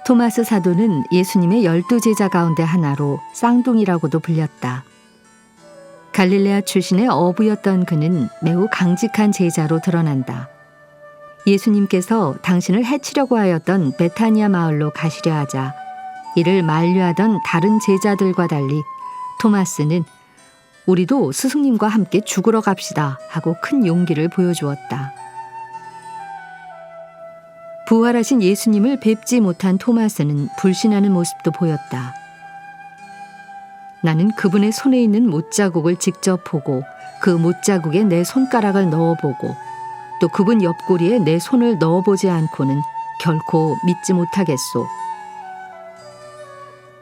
토마스 사도는 예수님의 12제자 가운데 하나로 쌍둥이라고도 불렸다. 갈릴레아 출신의 어부였던 그는 매우 강직한 제자로 드러난다. 예수님께서 당신을 해치려고 하였던 베타니아 마을로 가시려 하자 이를 만류하던 다른 제자들과 달리 토마스는 우리도 스승님과 함께 죽으러 갑시다 하고 큰 용기를 보여주었다. 부활하신 예수님을 뵙지 못한 토마스는 불신하는 모습도 보였다. 나는 그분의 손에 있는 못자국을 직접 보고 그 못자국에 내 손가락을 넣어보고 또 그분 옆구리에 내 손을 넣어보지 않고는 결코 믿지 못하겠소.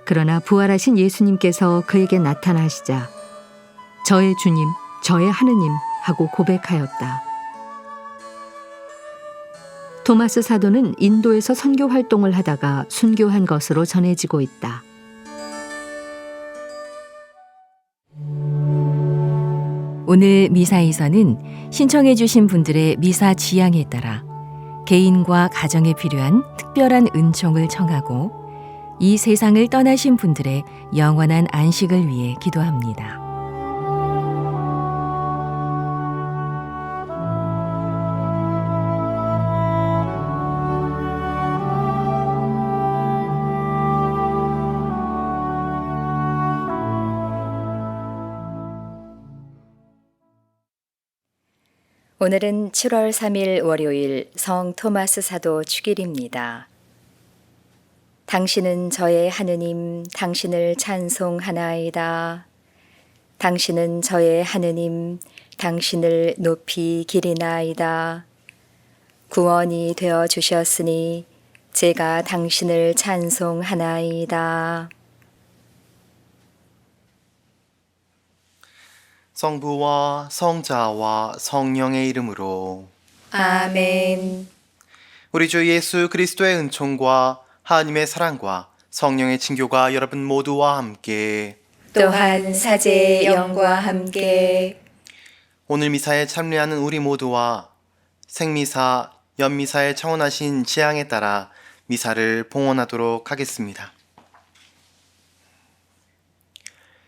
그러나 부활하신 예수님께서 그에게 나타나시자 저의 주님, 저의 하느님 하고 고백하였다. 토마스 사도는 인도에서 선교 활동을 하다가 순교한 것으로 전해지고 있다. 오늘 미사에서는 신청해 주신 분들의 미사 지향에 따라 개인과 가정에 필요한 특별한 은총을 청하고 이 세상을 떠나신 분들의 영원한 안식을 위해 기도합니다. 오늘은 7월 3일 월요일 성 토마스 사도 축일입니다. 당신은 저의 하느님, 당신을 찬송하나이다. 당신은 저의 하느님, 당신을 높이 기리나이다. 구원이 되어 주셨으니 제가 당신을 찬송하나이다. 성부와 성자와 성령의 이름으로 아멘. 우리 주 예수 그리스도의 은총과 하나님의 사랑과 성령의 친교가 여러분 모두와 함께 또한 사제의 영과 함께 오늘 미사에 참여하는 우리 모두와 생미사, 연미사에 청원하신 지향에 따라 미사를 봉헌하도록 하겠습니다.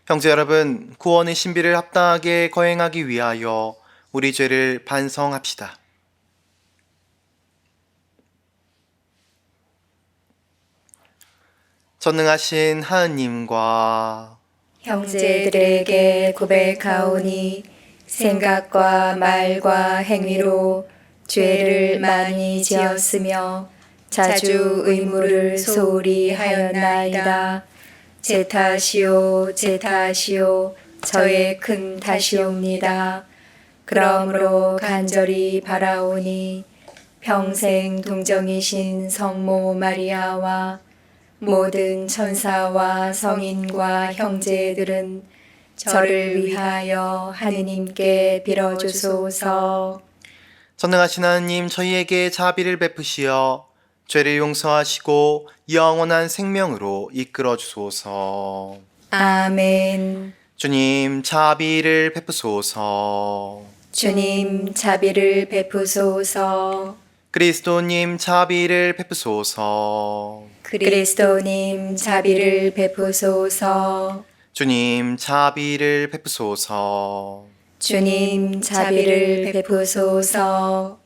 형제 여러분, 구원의 신비를 합당하게 거행하기 위하여 우리 죄를 반성합시다. 전능하신 하느님과 형제들에게 고백하오니 생각과 말과 행위로 죄를 많이 지었으며 자주 의무를 소홀히 하였나이다. 제 탓이요, 제 탓이요, 저의 큰 탓이옵니다. 그러므로 간절히 바라오니 평생 동정이신 성모 마리아와 모든 천사와 성인과 형제들은 저를 위하여 하느님께 빌어주소서. 전능하신 하느님, 저희에게 자비를 베푸시어 죄를 용서하시고 영원한 생명으로 이끌어 주소서. 아멘. 주님, 자비를 베푸소서. 주님, 자비를 베푸소서. 그리스도님, 자비를 베푸소서. 그리스도님, 자비를 베푸소서. 주님, 자비를 베푸소서. 주님, 자비를 베푸소서.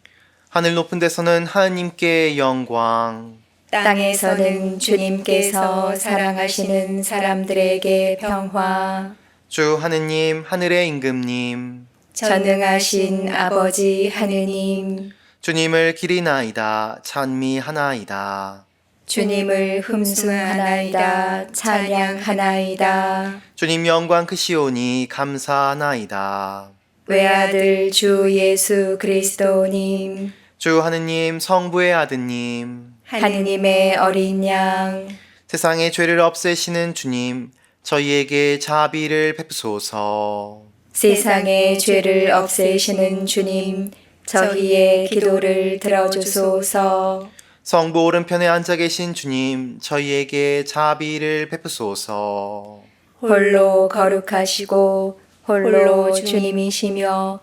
하늘 높은 데서는 하느님께 영광, 땅에서는 주님께서 사랑하시는 사람들에게 평화. 주 하느님, 하늘의 임금님, 전능하신 아버지 하느님, 주님을 기리나이다, 찬미하나이다. 주님을 흠숭하나이다, 찬양하나이다. 주님 영광 크시오니 감사하나이다. 외아들 주 예수 그리스도님, 주 하느님, 성부의 아드님, 하느님의 어린 양, 세상의 죄를 없애시는 주님, 저희에게 자비를 베푸소서. 세상의 죄를 없애시는 주님, 저희의 기도를 들어주소서. 성부 오른편에 앉아 계신 주님, 저희에게 자비를 베푸소서. 홀로 거룩하시고 홀로 주님이시며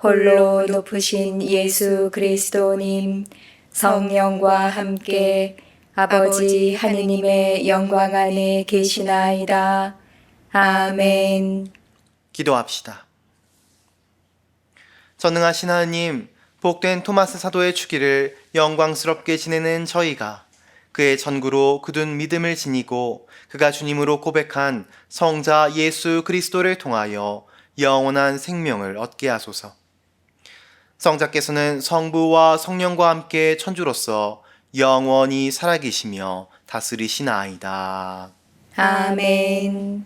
홀로 높으신 예수 그리스도님, 성령과 함께 아버지 하느님의 영광 안에 계시나이다. 아멘. 기도합시다. 전능하신 하느님, 복된 토마스 사도의 주기를 영광스럽게 지내는 저희가 그의 전구로 굳은 믿음을 지니고 그가 주님으로 고백한 성자 예수 그리스도를 통하여 영원한 생명을 얻게 하소서. 성자께서는 성부와 성령과 함께 천주로서 영원히 살아계시며 다스리시나이다. 아멘.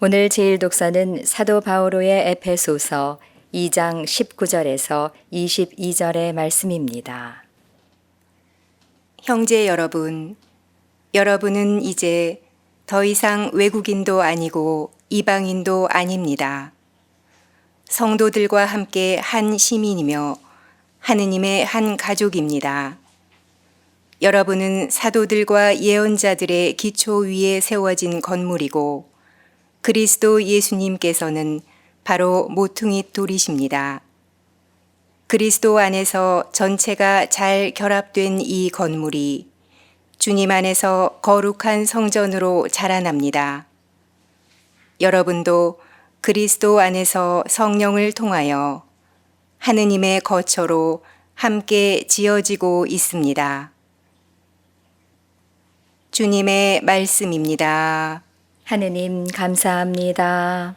오늘 제일 독서는 사도 바오로의 에페소서 2장 19절에서 22절의 말씀입니다. 형제 여러분, 여러분은 이제 더 이상 외국인도 아니고 이방인도 아닙니다. 성도들과 함께 한 시민이며 하느님의 한 가족입니다. 여러분은 사도들과 예언자들의 기초 위에 세워진 건물이고 그리스도 예수님께서는 바로 모퉁이 돌이십니다. 그리스도 안에서 전체가 잘 결합된 이 건물이 주님 안에서 거룩한 성전으로 자라납니다. 여러분도 그리스도 안에서 성령을 통하여 하느님의 거처로 함께 지어지고 있습니다. 주님의 말씀입니다. 하느님 감사합니다.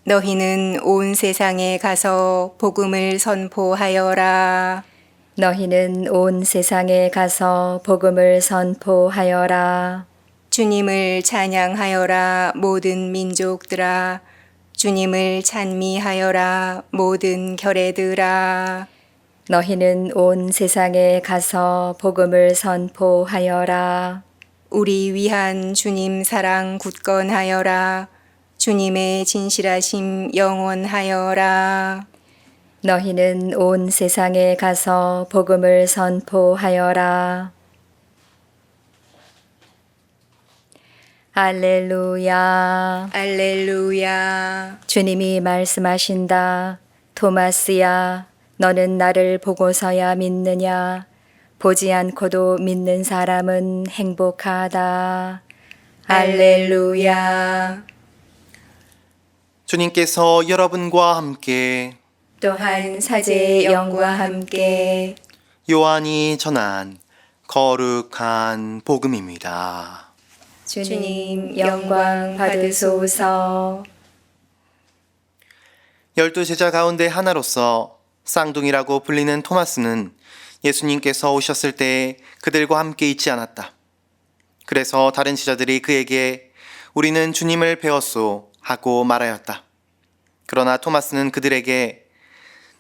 너희는 온 세상에 가서 복음을 선포하여라. 너희는 온 세상에 가서 복음을 선포하여라. 주님을 찬양하여라 모든 민족들아. 주님을 찬미하여라 모든 결애들아. 너희는 온 세상에 가서 복음을 선포하여라. 우리 위한 주님 사랑 굳건하여라. 주님의 진실하심 영원하여라. 너희는 온 세상에 가서 복음을 선포하여라. 알렐루야. 알렐루야. 주님이 말씀하신다. 토마스야, 너는 나를 보고서야 믿느냐? 보지 않고도 믿는 사람은 행복하다. 알렐루야. 주님께서 여러분과 함께 또한 사제의 영과 함께 요한이 전한 거룩한 복음입니다. 주님 영광 받으소서. 12제자 가운데 하나로서 쌍둥이라고 불리는 토마스는 예수님께서 오셨을 때 그들과 함께 있지 않았다. 그래서 다른 제자들이 그에게 우리는 주님을 배웠소 하고 말하였다. 그러나 토마스는 그들에게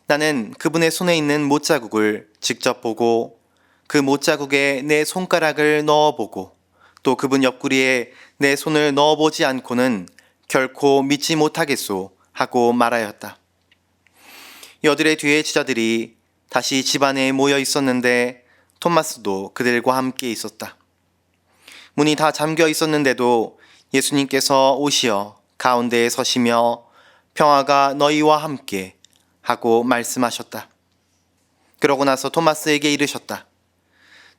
나는 그분의 손에 있는 못자국을 직접 보고 그 못자국에 내 손가락을 넣어보고 또 그분 옆구리에 내 손을 넣어보지 않고는 결코 믿지 못하겠소 하고 말하였다. 여들의 뒤에 제자들이 다시 집안에 모여 있었는데 토마스도 그들과 함께 있었다. 문이 다 잠겨 있었는데도 예수님께서 오시어 가운데에 서시며 평화가 너희와 함께 하고 말씀하셨다. 그러고 나서 토마스에게 이르셨다.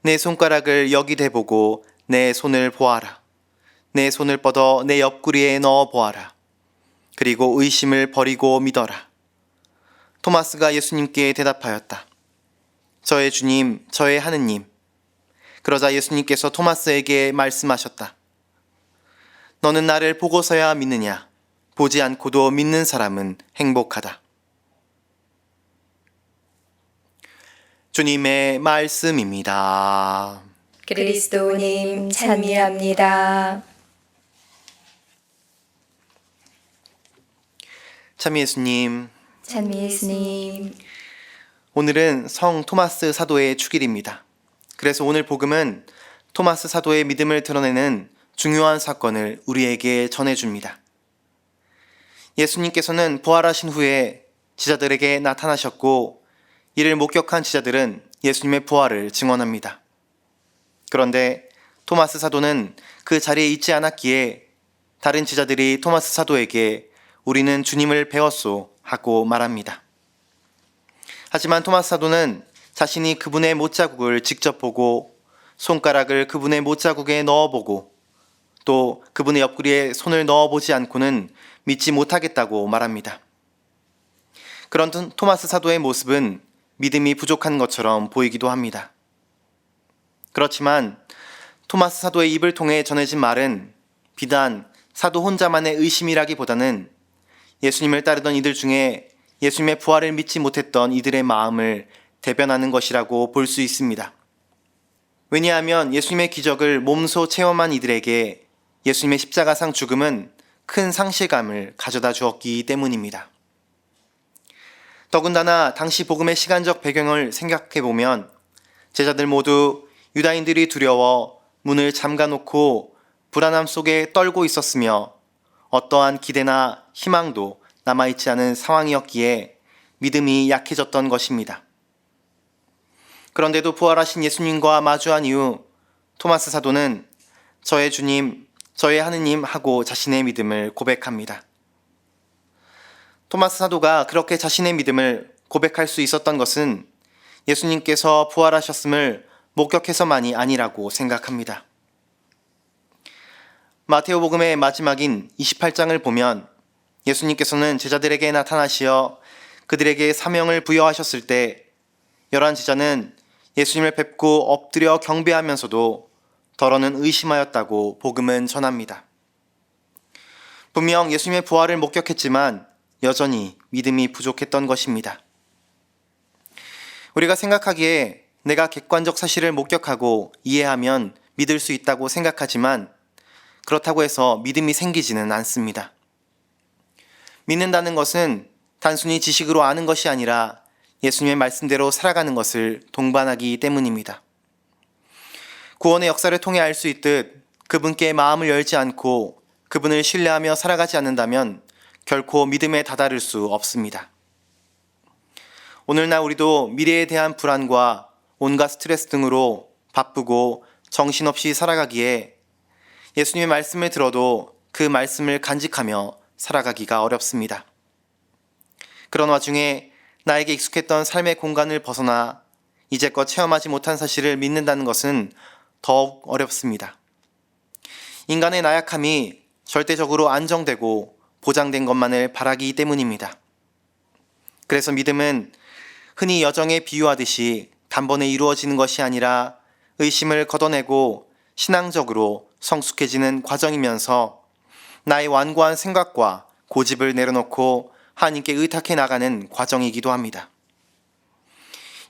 내 손가락을 여기 대보고 내 손을 보아라. 내 손을 뻗어 내 옆구리에 넣어 보아라. 그리고 의심을 버리고 믿어라. 토마스가 예수님께 대답하였다. 저의 주님, 저의 하느님. 그러자 예수님께서 토마스에게 말씀하셨다. 너는 나를 보고서야 믿느냐? 보지 않고도 믿는 사람은 행복하다. 주님의 말씀입니다. 그리스도님 찬미합니다. 참 예수님, 찬미 예수님. 오늘은 성 토마스 사도의 축일입니다. 그래서 오늘 복음은 토마스 사도의 믿음을 드러내는 중요한 사건을 우리에게 전해줍니다. 예수님께서는 부활하신 후에 제자들에게 나타나셨고 이를 목격한 제자들은 예수님의 부활을 증언합니다. 그런데 토마스 사도는 그 자리에 있지 않았기에 다른 제자들이 토마스 사도에게 우리는 주님을 배웠소 하고 말합니다. 하지만 토마스 사도는 자신이 그분의 못자국을 직접 보고 손가락을 그분의 못자국에 넣어보고 또 그분의 옆구리에 손을 넣어보지 않고는 믿지 못하겠다고 말합니다. 그런 토마스 사도의 모습은 믿음이 부족한 것처럼 보이기도 합니다. 그렇지만 토마스 사도의 입을 통해 전해진 말은 비단 사도 혼자만의 의심이라기보다는 예수님을 따르던 이들 중에 예수님의 부활을 믿지 못했던 이들의 마음을 대변하는 것이라고 볼 수 있습니다. 왜냐하면 예수님의 기적을 몸소 체험한 이들에게 예수님의 십자가상 죽음은 큰 상실감을 가져다 주었기 때문입니다. 더군다나 당시 복음의 시간적 배경을 생각해보면 제자들 모두 유다인들이 두려워 문을 잠가놓고 불안함 속에 떨고 있었으며 어떠한 기대나 희망도 남아있지 않은 상황이었기에 믿음이 약해졌던 것입니다. 그런데도 부활하신 예수님과 마주한 이후 토마스 사도는 저의 주님, 저의 하느님 하고 자신의 믿음을 고백합니다. 토마스 사도가 그렇게 자신의 믿음을 고백할 수 있었던 것은 예수님께서 부활하셨음을 목격해서만이 아니라고 생각합니다. 마테오복음의 마지막인 28장을 보면 예수님께서는 제자들에게 나타나시어 그들에게 사명을 부여하셨을 때 11 제자는 예수님을 뵙고 엎드려 경배하면서도 더러는 의심하였다고 복음은 전합니다. 분명 예수님의 부활을 목격했지만 여전히 믿음이 부족했던 것입니다. 우리가 생각하기에 내가 객관적 사실을 목격하고 이해하면 믿을 수 있다고 생각하지만 그렇다고 해서 믿음이 생기지는 않습니다. 믿는다는 것은 단순히 지식으로 아는 것이 아니라 예수님의 말씀대로 살아가는 것을 동반하기 때문입니다. 구원의 역사를 통해 알 수 있듯 그분께 마음을 열지 않고 그분을 신뢰하며 살아가지 않는다면 결코 믿음에 다다를 수 없습니다. 오늘날 우리도 미래에 대한 불안과 온갖 스트레스 등으로 바쁘고 정신없이 살아가기에 예수님의 말씀을 들어도 그 말씀을 간직하며 살아가기가 어렵습니다. 그런 와중에 나에게 익숙했던 삶의 공간을 벗어나 이제껏 체험하지 못한 사실을 믿는다는 것은 더욱 어렵습니다. 인간의 나약함이 절대적으로 안정되고 보장된 것만을 바라기 때문입니다. 그래서 믿음은 흔히 여정에 비유하듯이 단번에 이루어지는 것이 아니라 의심을 걷어내고 신앙적으로 성숙해지는 과정이면서 나의 완고한 생각과 고집을 내려놓고 하나님께 의탁해 나가는 과정이기도 합니다.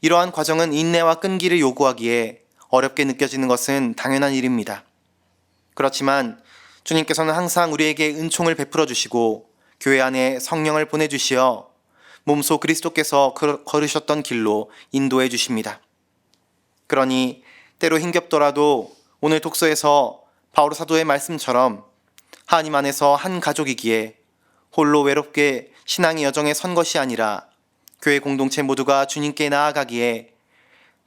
이러한 과정은 인내와 끈기를 요구하기에 어렵게 느껴지는 것은 당연한 일입니다. 그렇지만 주님께서는 항상 우리에게 은총을 베풀어 주시고 교회 안에 성령을 보내주시어 몸소 그리스도께서 걸으셨던 길로 인도해 주십니다. 그러니 때로 힘겹더라도 오늘 독서에서 바오로 사도의 말씀처럼 하나님 안에서 한 가족이기에 홀로 외롭게 신앙의 여정에 선 것이 아니라 교회 공동체 모두가 주님께 나아가기에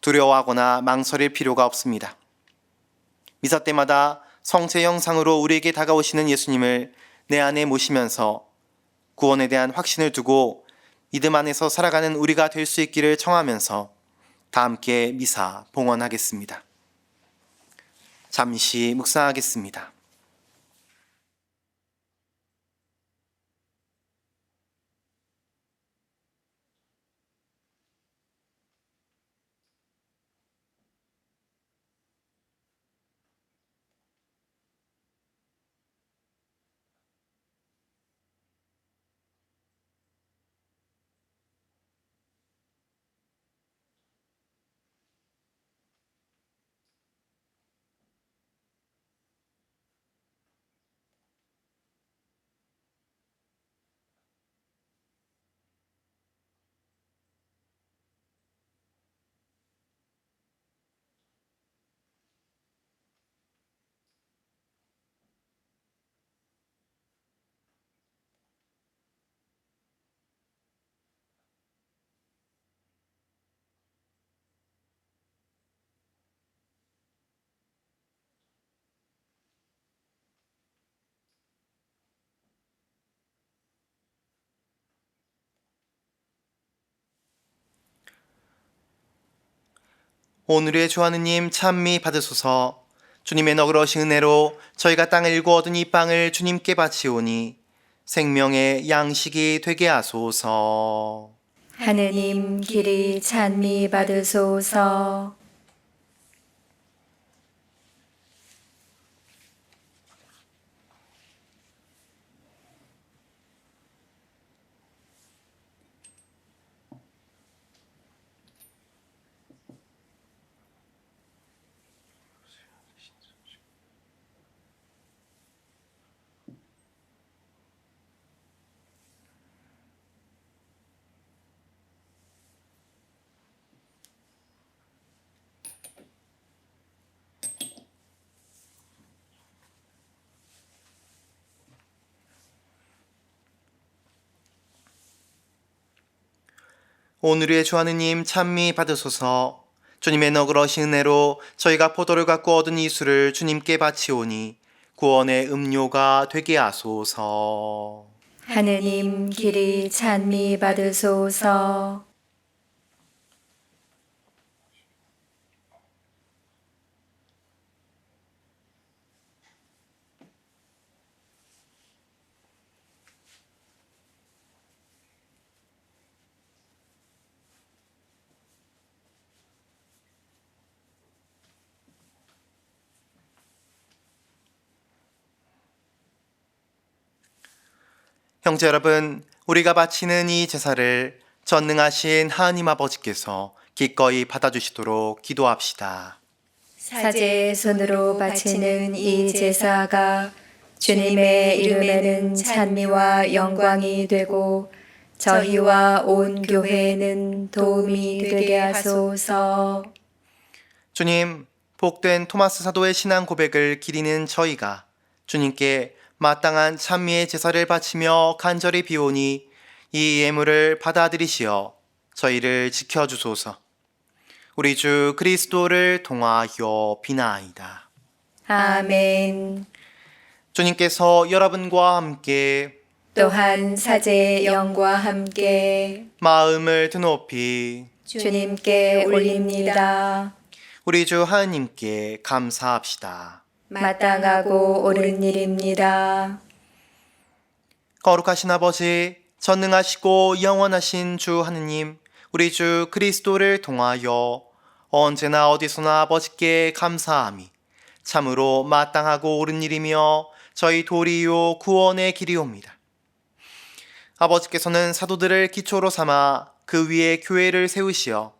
두려워하거나 망설일 필요가 없습니다. 미사 때마다 성체 형상으로 우리에게 다가오시는 예수님을 내 안에 모시면서 구원에 대한 확신을 두고 믿음 안에서 살아가는 우리가 될 수 있기를 청하면서 다 함께 미사 봉헌하겠습니다. 잠시 묵상하겠습니다. 오늘의 주 하느님 찬미 받으소서. 주님의 너그러우신 은혜로 저희가 땅을 일구 얻은 이 빵을 주님께 바치오니 생명의 양식이 되게 하소서. 하느님 길이 찬미 받으소서. 오늘의 주 하느님 찬미 받으소서. 주님의 너그러우신 은혜로 저희가 포도를 갖고 얻은 이 술을 주님께 바치오니 구원의 음료가 되게 하소서. 하느님 길이 찬미 받으소서. 형제 여러분, 우리가 바치는 이 제사를 전능하신 하나님 아버지께서 기꺼이 받아주시도록 기도합시다. 사제의 손으로 바치는 이 제사가 주님의 이름에는 찬미와 영광이 되고 저희와 온 교회에는 도움이 되게 하소서. 주님, 복된 토마스 사도의 신앙 고백을 기리는 저희가 주님께 마땅한 찬미의 제사를 바치며 간절히 비오니 이 예물을 받아들이시어 저희를 지켜주소서. 우리 주 그리스도를 통하여 비나이다. 아멘. 주님께서 여러분과 함께 또한 사제의 영과 함께 마음을 드높이 주님께 올립니다. 우리 주 하느님께 감사합시다. 마땅하고 옳은 일입니다. 거룩하신 아버지, 전능하시고 영원하신 주 하느님, 우리 주 그리스도를 통하여 언제나 어디서나 아버지께 감사함이 참으로 마땅하고 옳은 일이며 저희 도리요 구원의 길이옵니다. 아버지께서는 사도들을 기초로 삼아 그 위에 교회를 세우시어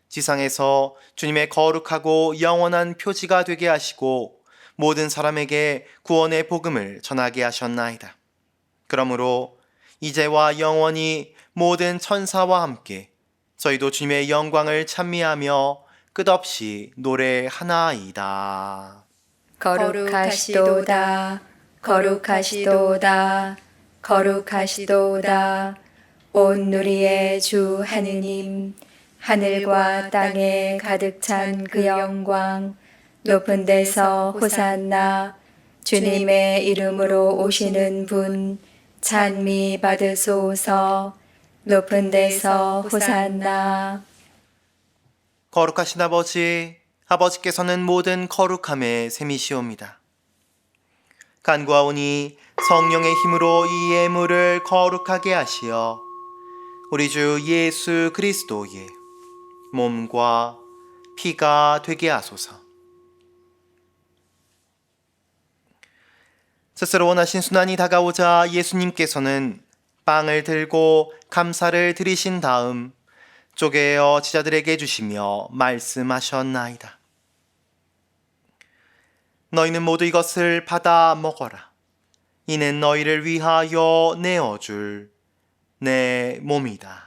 지상에서 주님의 거룩하고 영원한 표지가 되게 하시고 모든 사람에게 구원의 복음을 전하게 하셨나이다. 그러므로 이제와 영원히 모든 천사와 함께 저희도 주님의 영광을 찬미하며 끝없이 노래하나이다. 거룩하시도다. 거룩하시도다. 거룩하시도다. 온 누리의 주 하느님, 하늘과 땅에 가득 찬 그 영광, 높은 데서 호산나, 주님의 이름으로 오시는 분, 찬미 받으소서. 높은 데서 호산나. 거룩하신 아버지, 아버지께서는 모든 거룩함의 셈이시옵니다. 간구하오니 성령의 힘으로 이 예물을 거룩하게 하시어 우리 주 예수 그리스도의 몸과 피가 되게 하소서. 스스로 원하신 순환이 다가오자 예수님께서는 빵을 들고 감사를 드리신 다음 쪼개어 제자들에게 주시며 말씀하셨나이다. 너희는 모두 이것을 받아 먹어라. 이는 너희를 위하여 내어줄 내 몸이다.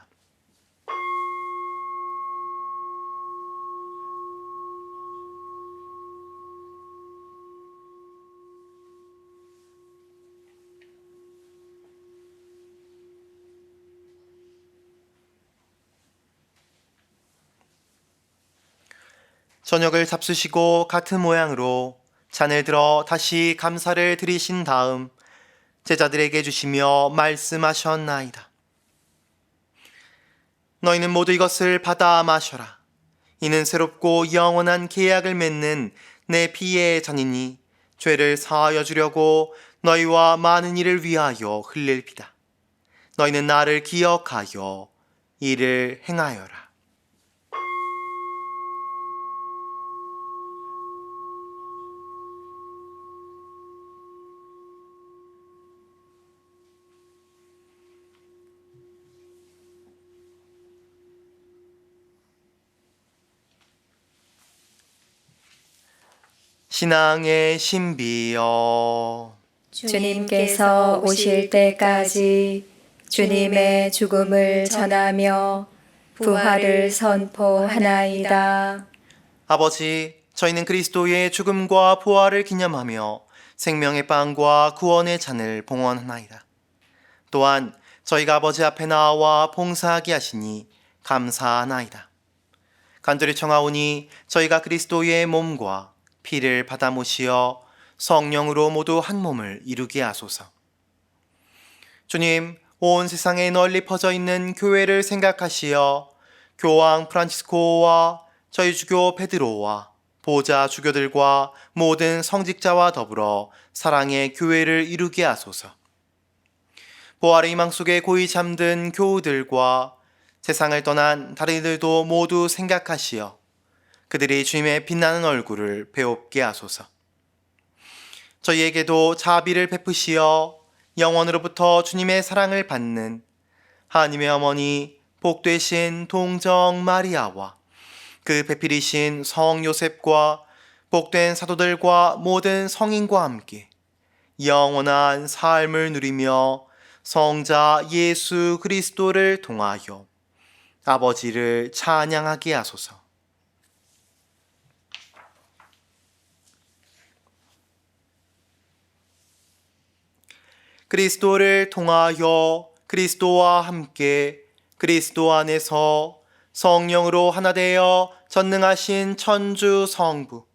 저녁을 잡수시고 같은 모양으로 잔을 들어 다시 감사를 드리신 다음 제자들에게 주시며 말씀하셨나이다. 너희는 모두 이것을 받아 마셔라. 이는 새롭고 영원한 계약을 맺는 내 피의 잔이니 죄를 사하여 주려고 너희와 많은 이를 위하여 흘릴 피다. 너희는 나를 기억하여 이를 행하여라. 신앙의 신비여, 주님께서 오실 때까지 주님의 죽음을 전하며 부활을 선포하나이다. 아버지, 저희는 그리스도의 죽음과 부활을 기념하며 생명의 빵과 구원의 잔을 봉헌하나이다. 또한 저희가 아버지 앞에 나와 봉사하게 하시니 감사하나이다. 간절히 청하오니 저희가 그리스도의 몸과 피를 받아 모시어 성령으로 모두 한 몸을 이루게 하소서. 주님, 온 세상에 널리 퍼져 있는 교회를 생각하시어 교황 프란치스코와 저희 주교 베드로와 보좌 주교들과 모든 성직자와 더불어 사랑의 교회를 이루게 하소서. 부활의 희망 속에 고이 잠든 교우들과 세상을 떠난 다른 이들도 모두 생각하시어 그들이 주님의 빛나는 얼굴을 배웁게 하소서. 저희에게도 자비를 베푸시어 영원으로부터 주님의 사랑을 받는 하나님의 어머니 복되신 동정 마리아와 그 배필이신 성 요셉과 복된 사도들과 모든 성인과 함께 영원한 삶을 누리며 성자 예수 그리스도를 통하여 아버지를 찬양하게 하소서. 그리스도를 통하여 그리스도와 함께 그리스도 안에서 성령으로 하나 되어 전능하신 천주 성부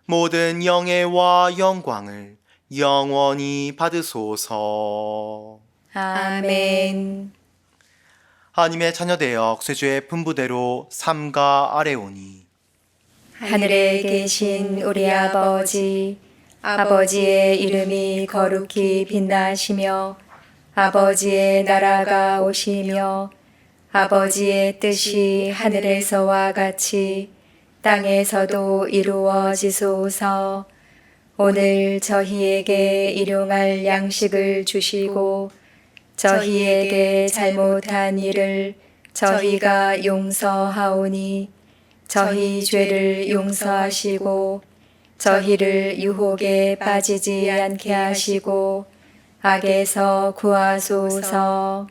모든 영예와 영광을 영원히 받으소서. 아멘. 하나님의 자녀되어 세주의 분부대로 삼가 아뢰오니 하늘에 계신 우리 아버지, 아버지의 이름이 거룩히 빛나시며 아버지의 나라가 오시며 아버지의 뜻이 하늘에서와 같이 땅에서도 이루어지소서. 오늘 저희에게 일용할 양식을 주시고 저희에게 잘못한 일을 저희가 용서하오니 저희 죄를 용서하시고 저희를 유혹에 빠지지 않게 하시고 악에서 구하소서.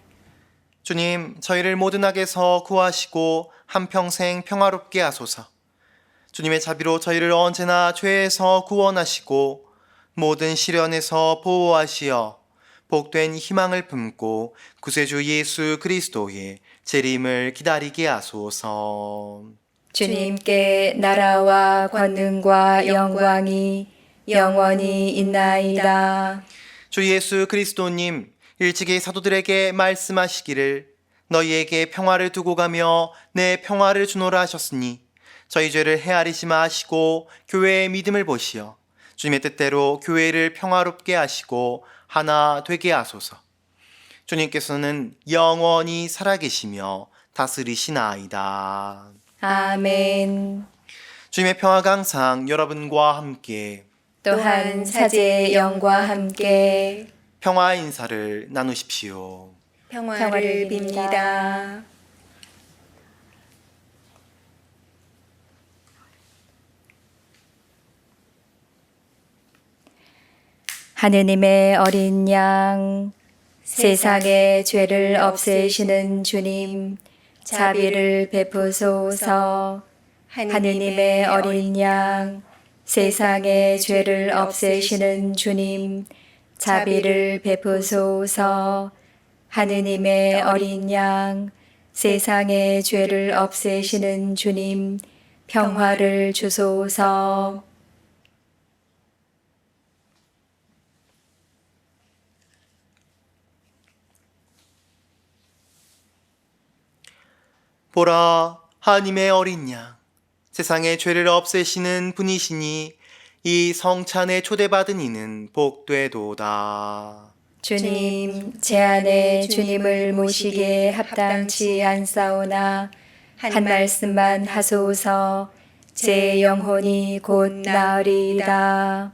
주님, 저희를 모든 악에서 구하시고 한평생 평화롭게 하소서. 주님의 자비로 저희를 언제나 죄에서 구원하시고 모든 시련에서 보호하시어 복된 희망을 품고 구세주 예수 그리스도의 재림을 기다리게 하소서. 주님께 나라와 권능과 영광이 영원히 있나이다. 주 예수 그리스도님, 일찍이 사도들에게 말씀하시기를 너희에게 평화를 두고 가며 내 평화를 주노라 하셨으니 저희 죄를 헤아리지 마시고 교회의 믿음을 보시어 주님의 뜻대로 교회를 평화롭게 하시고 하나 되게 하소서. 주님께서는 영원히 살아계시며 다스리시나이다. 아멘. 주님의 평화가 항상 여러분과 함께 또한 사제의 영과 함께 평화 인사를 나누십시오. 평화를 빕니다. 하느님의 어린 양, 세상의 죄를 없애시는 주님, 자비를 베푸소서. 하느님의 어린 양, 세상의 죄를 없애시는 주님, 자비를 베푸소서. 하느님의 어린 양, 세상의 죄를 없애시는 주님, 평화를 주소서. 보라, 하나님의 어린 양, 세상의 죄를 없애시는 분이시니 이 성찬에 초대받은 이는 복되도다. 주님, 제 안에 주님을 모시기에 합당치 않사오나 한 말씀만 하소서. 제 영혼이 곧 나으리이다.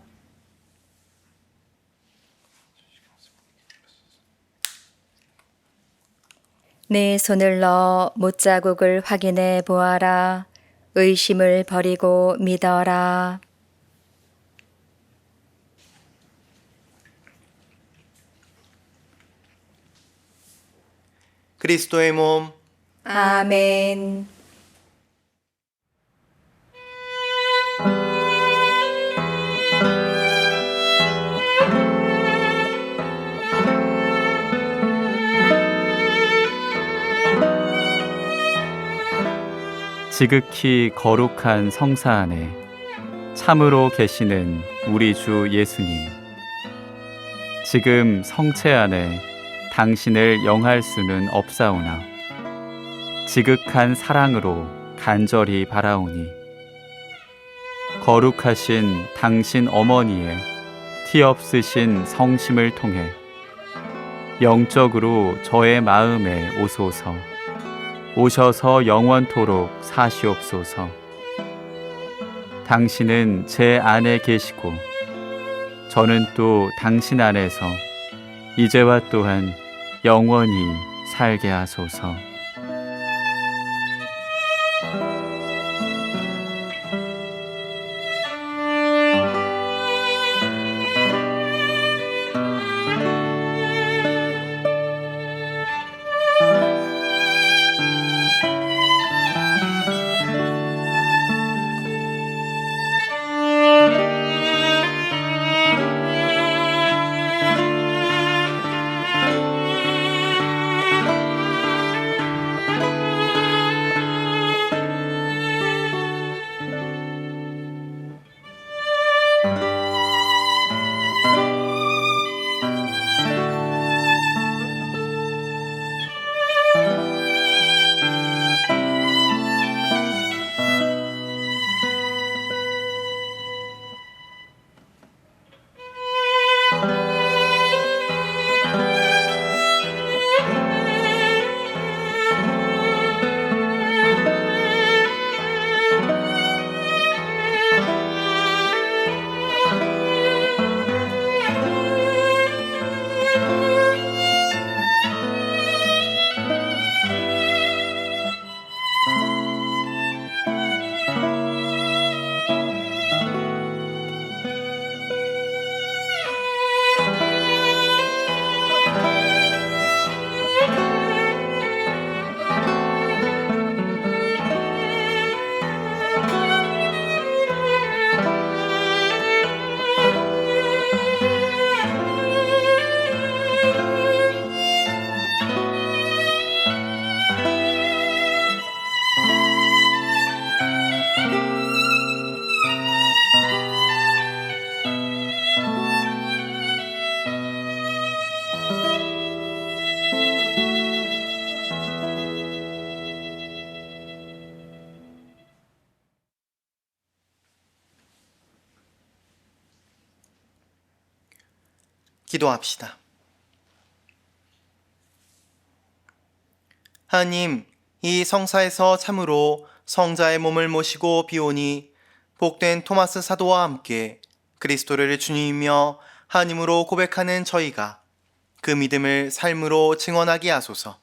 내 손을 넣어 못자국을 확인해 보아라. 의심을 버리고 믿어라. 그리스도의 몸, 아멘. 지극히 거룩한 성사 안에 참으로 계시는 우리 주 예수님. 지금 성체 안에 당신을 영할 수는 없사오나 지극한 사랑으로 간절히 바라오니 거룩하신 당신 어머니의 티 없으신 성심을 통해 영적으로 저의 마음에 오소서. 오셔서 영원토록 사시옵소서. 당신은 제 안에 계시고 저는 또 당신 안에서 이제와 또한 영원히 살게 하소서. 기도합시다. 하나님, 이 성사에서 참으로 성자의 몸을 모시고 비오니 복된 토마스 사도와 함께 그리스도를 주님이며 하나님으로 고백하는 저희가 그 믿음을 삶으로 증언하게 하소서.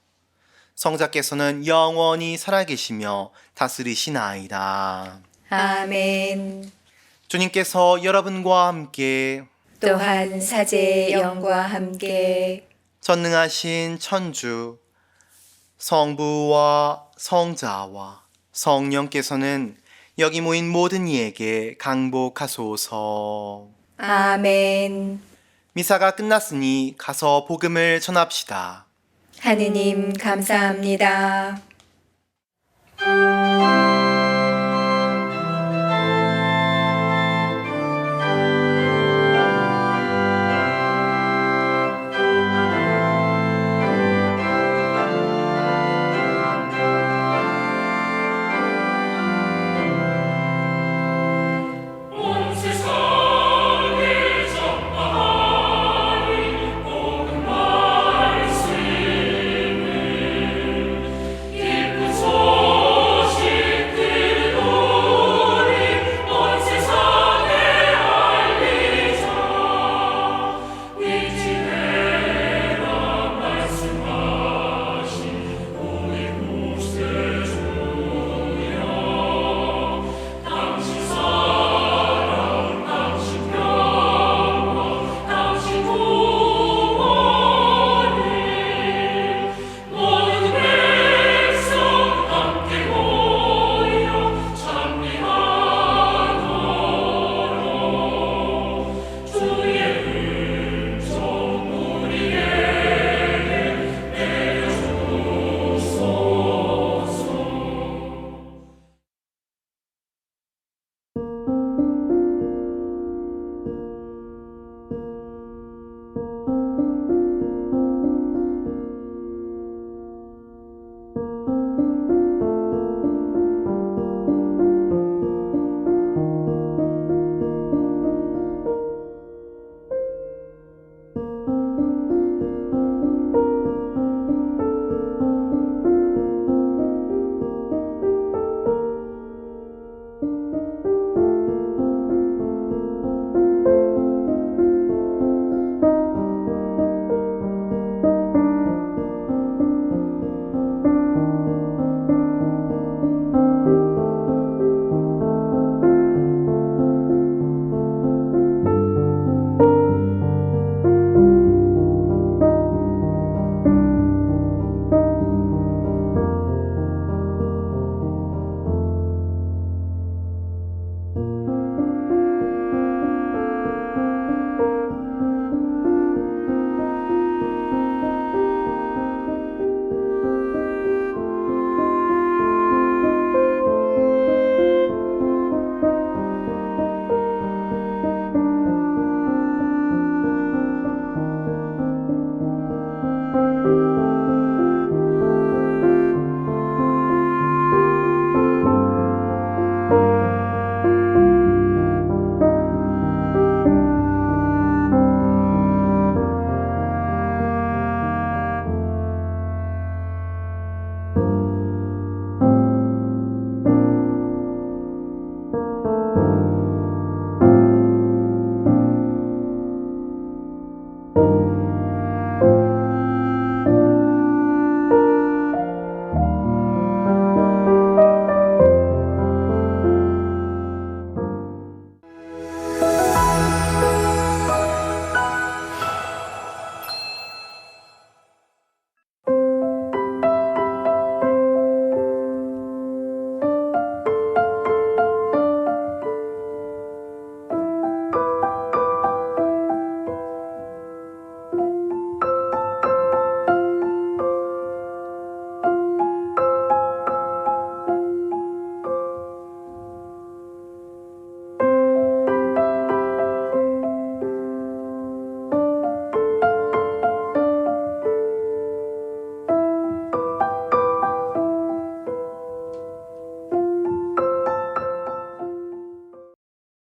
성자께서는 영원히 살아계시며 다스리시나이다. 아멘. 주님께서 여러분과 함께 또한 사제의 영과 함께 전능하신 천주 성부와 성자와 성령께서는 여기 모인 모든 이에게 강복하소서. 아멘. 미사가 끝났으니 가서 복음을 전합시다. 하느님 감사합니다.